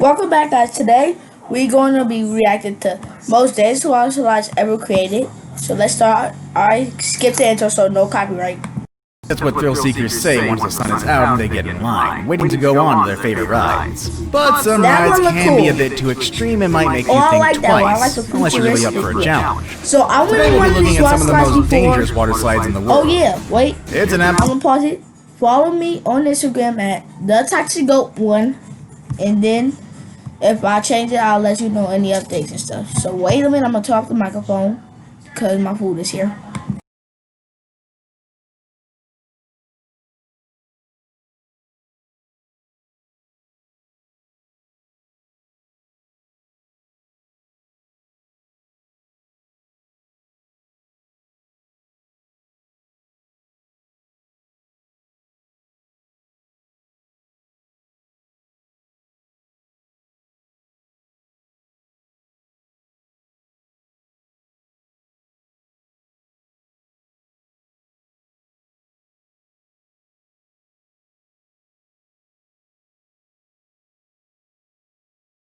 Welcome back, guys. Today we're going to be reacting to most dangerous Waterslides ever created. So let's start. I skipped the intro, so no copyright. That's what thrill seekers say once the sun is out and they get in line, waiting to go on to their favorite rides. But some rides can be a bit too extreme and might make you think twice, unless you're really up for a challenge. So I Today went we'll on be looking these at some of the most Waterslides dangerous before. water slides in the world. Oh yeah, wait. It's an I'm gonna pause it. Follow me on Instagram at TheToxicGoat1, and then if I change it, I'll let you know any updates and stuff. So wait a minute, I'm gonna turn off the microphone because my food is here.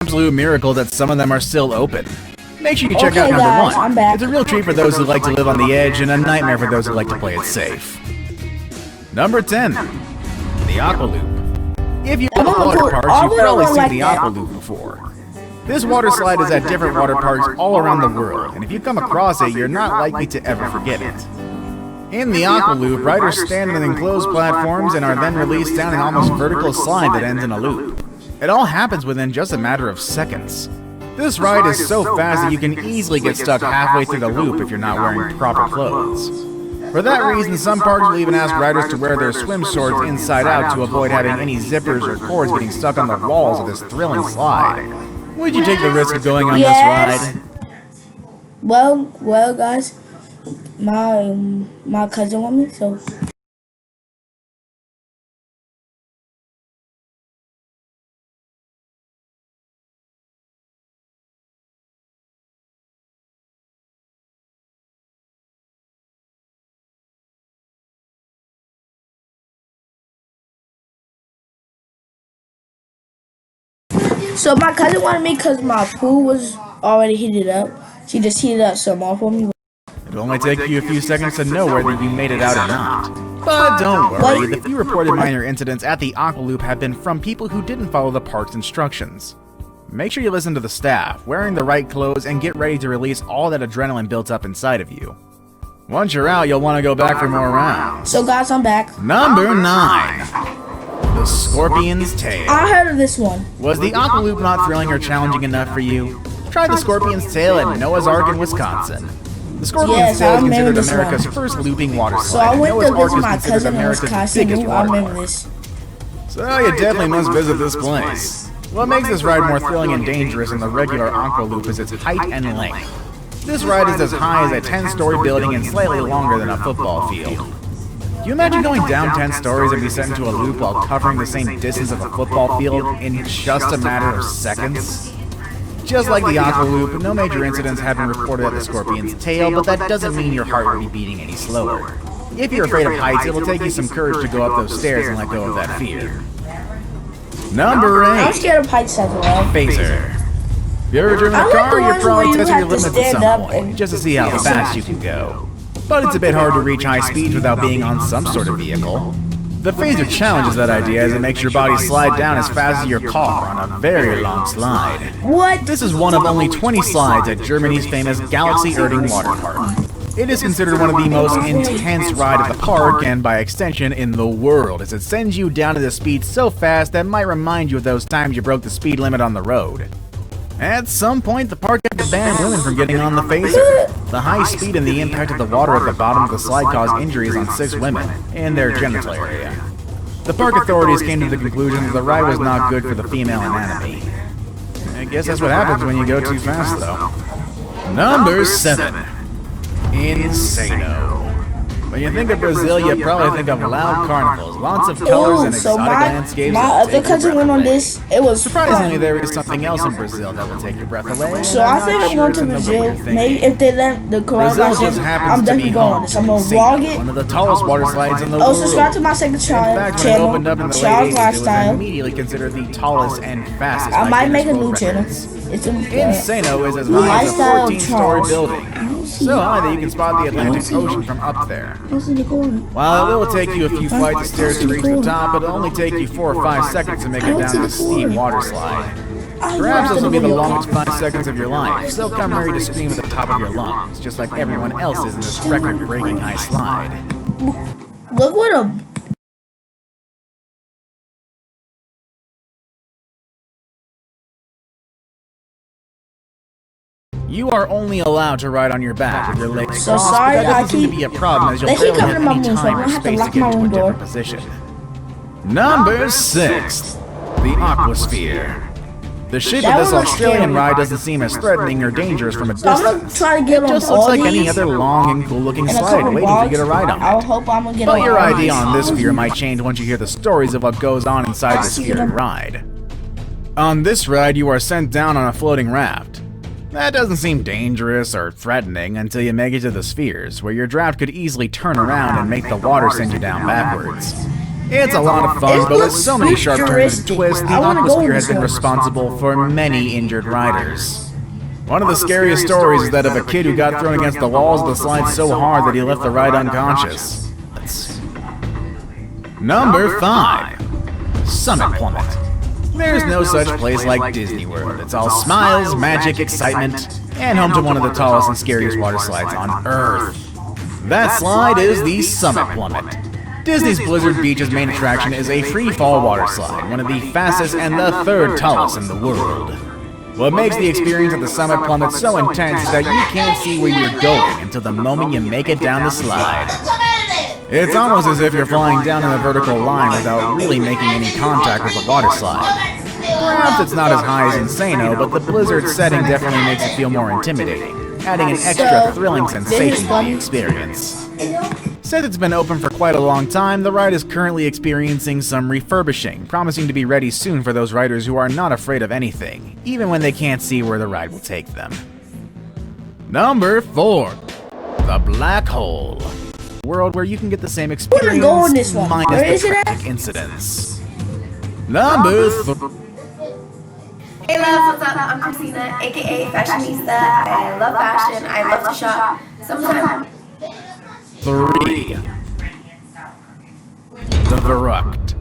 Absolute miracle that some of them are still open. Make sure you check out number guys, 1. I'm back. It's a real treat for those who like to live on the edge and a nightmare for those who like to play it safe. Number 10. The Aqua Loop. If you love water parks, you've probably seen the Aqua Loop before. This water slide is at different water parks all around the world, and if you come across it, you're not likely to ever forget it. In the Aqua Loop, riders stand on enclosed platforms and are then released down an almost vertical slide that ends in a loop. It all happens within just a matter of seconds. This ride is so fast that you can easily get stuck halfway through the loop if you're not wearing proper clothes. For that reason, some parks will even ask riders to wear their swim shorts inside out to avoid having any zippers or cords getting stuck on the walls of this thrilling slide. Would you take the risk of going on this ride? Well, guys, my cousin want me, so. So my cousin wanted me because my pool was already heated up. She just heated up some more for me. It'll only take you a few seconds to know whether you made it out or not. But don't worry, the few reported minor incidents at the Aqua Loop have been from people who didn't follow the park's instructions. Make sure you listen to the staff, wearing the right clothes, and get ready to release all that adrenaline built up inside of you. Once you're out, you'll want to go back for more rounds. So guys, I'm back. Number 9. The Scorpion's Tail. I heard of this one. Was the Aqua Loop not thrilling or challenging enough for you? Try the Scorpion's Tail at Noah's Ark in Wisconsin. The Scorpion's Tail is considered America's first looping water slide. So I went to Noah's visit Ark my is considered cousin in America's Wisconsin. biggest I water remember park. this. So you definitely must visit this place. What makes this ride more thrilling and dangerous than the regular Aqua Loop is its height and length. This ride is as high as a 10-story building and slightly longer than a football field. Can you imagine going down 10 stories and be sent into a loop while covering the same distance of a football field in just a matter of seconds? Just like the Aqua Loop, no major incidents have been reported at the Scorpion's Tail, but that doesn't mean your heart will be beating any slower. If you're afraid of heights, it will take you some courage to go up those stairs and let go of that fear. Number 8. I'm scared of heights as well. Phaser. If you ever driven a car, you're probably testing your limits at some point, just to see how fast you can go. But it's a bit hard to reach high speeds without being on some sort of vehicle. The phaser challenges that idea as it makes your body slide down as fast as your car on a very long slide. What? This is one of only 20 slides at Germany's famous Galaxy Erding water park. It is considered one of the most intense rides at the park and by extension in the world, as it sends you down at a speed so fast that might remind you of those times you broke the speed limit on the road. At some point, the park had to ban women from getting on the phaser. The high speed and the impact of the water at the bottom of the slide caused injuries on 6 women in their genital area. The park authorities came to the conclusion that the ride was not good for the female anatomy. I guess that's what happens when you go too fast, though. Number 7. Insano. When you think of Brazil, you probably think of loud carnivals, lots of colors and so exotic landscapes. my other cousin went on this. It was surprisingly there is something else in Brazil that will take your breath away. So I think I'm going to Brazil. Maybe if they let the coronavirus, I'm definitely going on this. I'm gonna vlog it. One of the tallest water slides in the world. Subscribe to my second channel. When it opened up in the late 80s, it was immediately considered the tallest and fastest. I might make a new channel. It's Insano is as high as a 14-story building, so high that you can spot the Atlantic Ocean from up there. While it will take you a few flights of stairs to reach the top, it'll only take you 4 or 5 seconds to make it down this steep water slide. Perhaps this will be the longest 5 seconds of your life, so come ready to scream at the top of your lungs, just like everyone else is in this record-breaking high slide. Look what a... You are only allowed to ride on your back with your legs So crossed, sorry, but that doesn't I seem to be a problem as you'll they keep barely coming have to my any room, so I'm time gonna or have to space to lock get my into a room door. different position. Number 6. The Aqua Sphere. The shape of this Australian ride doesn't seem as threatening or dangerous from a So I'm distance. gonna try to get It on just all looks like any these other long and cool-looking in a slide couple waiting for you to get a vlogs. ride on I it. hope I'm gonna get But on your all idea these. on this sphere might change once you hear the stories of what goes on inside the sphere ride. On this ride, you are sent down on a floating raft. That doesn't seem dangerous or threatening until you make it to the spheres, where your draft could easily turn around and make the water send you down backwards. It's a lot of fun, but with so many sharp turns and twists, the Aqua Sphere has been responsible for many injured riders. One of the scariest stories is that of a kid who got thrown against the walls of the slide so hard that he left the ride unconscious. Number 5. Summit Plummet. There's no such place like Disney World. It's all smiles, magic, excitement, and home to one of the tallest and scariest water slides on Earth. That slide is the Summit Plummet. Disney's Blizzard Beach's main attraction is a free-fall water slide, one of the fastest and the 3rd tallest in the world. What makes the experience at the Summit Plummet so intense is that you can't see where you're going until the moment you make it down the slide. It's almost as if you're flying down in a vertical line without really making any contact with the water slide. Perhaps it's not as high as Insano, but the Blizzard setting definitely makes it feel more intimidating, adding an extra thrilling sensation to the experience. Since it's been open for quite a long time, the ride is currently experiencing some refurbishing, promising to be ready soon for those riders who are not afraid of anything, even when they can't see where the ride will take them. Number 4. The Black Hole. A world where you can get the same experience minus the tragic incidents. Number 3. Hey loves, what's up? I'm Christina, aka Fashionista. I love fashion, I love to shop. Sometimes 3. The Verruckt.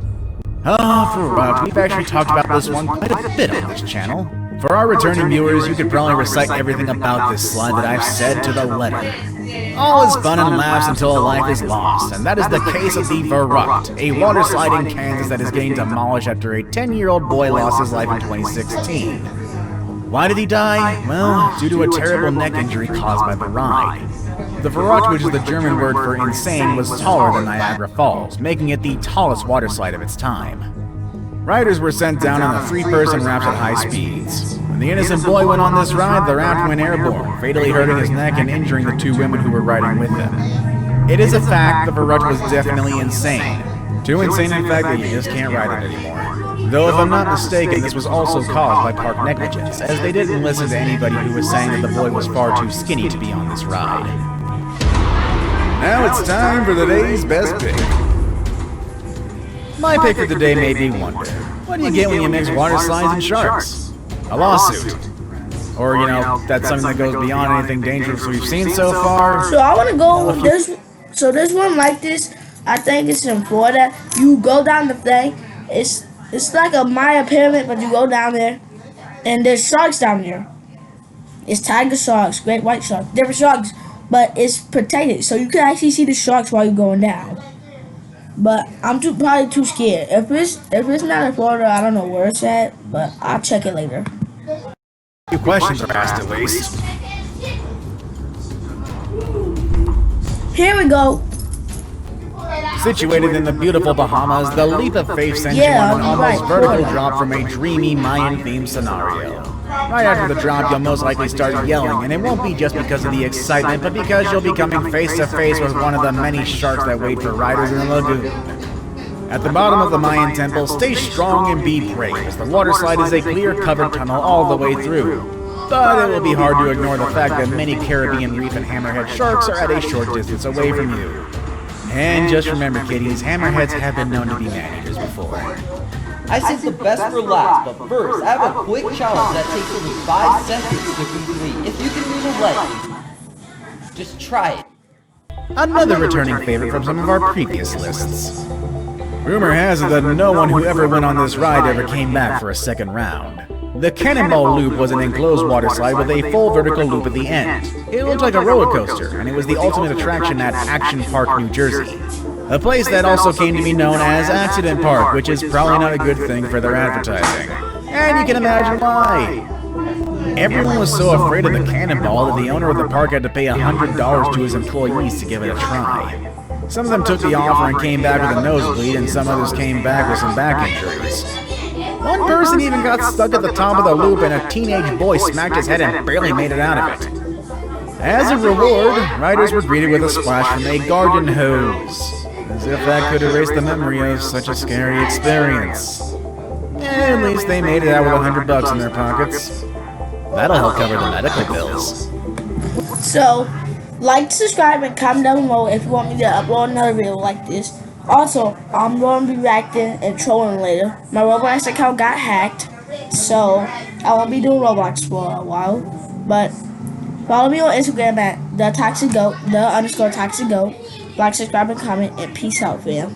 Verruckt. We've actually talked about this one quite a bit on this channel. For our returning viewers, you could probably recite everything about this slide that I've said to the letter. All is fun and laughs until a life is lost, and that is the case of the Verruckt, a water slide in Kansas that is getting demolished after a 10-year-old boy lost his life in 2016. Why did he die? Well, due to a terrible neck injury caused by the ride. The Verruckt, which is the German word for insane, was taller than Niagara Falls, making it the tallest water slide of its time. Riders were sent down on the 3-person rafts at high speeds. When the innocent boy went on this ride, the raft went airborne, fatally hurting his neck and injuring the 2 women who were riding with him. It is a fact the Verruckt was definitely insane. Too insane in fact that you just can't ride it anymore. Though if I'm not mistaken, this was also caused by park negligence, as they didn't listen to anybody who was saying that the boy was far too skinny to be on this ride. Now it's time for the day's best pick. My pick of the day made me wonder, what do you get when you mix water slides and sharks? A lawsuit. Or, you know, that's something that goes beyond anything dangerous we've seen so far. So I want to go with this. So there's one like this. I think it's in Florida. You go down the thing. It's like a Maya pyramid, but you go down there, and there's sharks down there. It's tiger sharks, great white sharks, different sharks, but it's protected, so you can actually see the sharks while you're going down. But I'm probably too scared. If it's not in Florida, I don't know where it's at, but I'll check it later. A few questions are asked at least. Here we go. Situated in the beautiful Bahamas, the leap of faith sends you on an almost vertical drop from a dreamy Mayan-themed scenario. Right after the drop, you'll most likely start yelling, and it won't be just because of the excitement, but because you'll be coming face to face with one of the many sharks that wait for riders in the lagoon. At the bottom of the Mayan temple, stay strong and be brave, as the water slide is a clear covered tunnel all the way through. But it will be hard to ignore the fact that many Caribbean reef and hammerhead sharks are at a short distance away from you. And just remember, kiddies, hammerheads have been known to be man-eaters before. I saved the best for last, but first, I have a quick challenge that takes only 5 seconds to complete. If you can read a letter, just try it. Another returning favorite from some of our previous lists. Rumor has it that no one who ever went on this ride ever came back for a second round. The Cannonball Loop was an enclosed water slide with a full vertical loop at the end. It looked like a roller coaster, and it was the ultimate attraction at Action Park, New Jersey. A place that also came to be known as Accident Park, which is probably not a good thing for their advertising. And you can imagine why. Everyone was so afraid of the cannonball that the owner of the park had to pay $100 to his employees to give it a try. Some of them took the offer and came back with a nosebleed, and some others came back with some back injuries. One person even got stuck at the top of the loop, and a teenage boy smacked his head and barely made it out of it. As a reward, riders were greeted with a splash from a garden hose, as if that could erase the memory of such a scary experience. At least they made it out with $100 in their pockets. That'll help cover the medical bills. So, like, subscribe, and comment down below if you want me to upload another video like this. Also, I'm going to be reacting and trolling later. My Roblox account got hacked, so I won't be doing Roblox for a while. But follow me on Instagram at _Toxic Goat. Like, subscribe, and comment, and peace out, fam.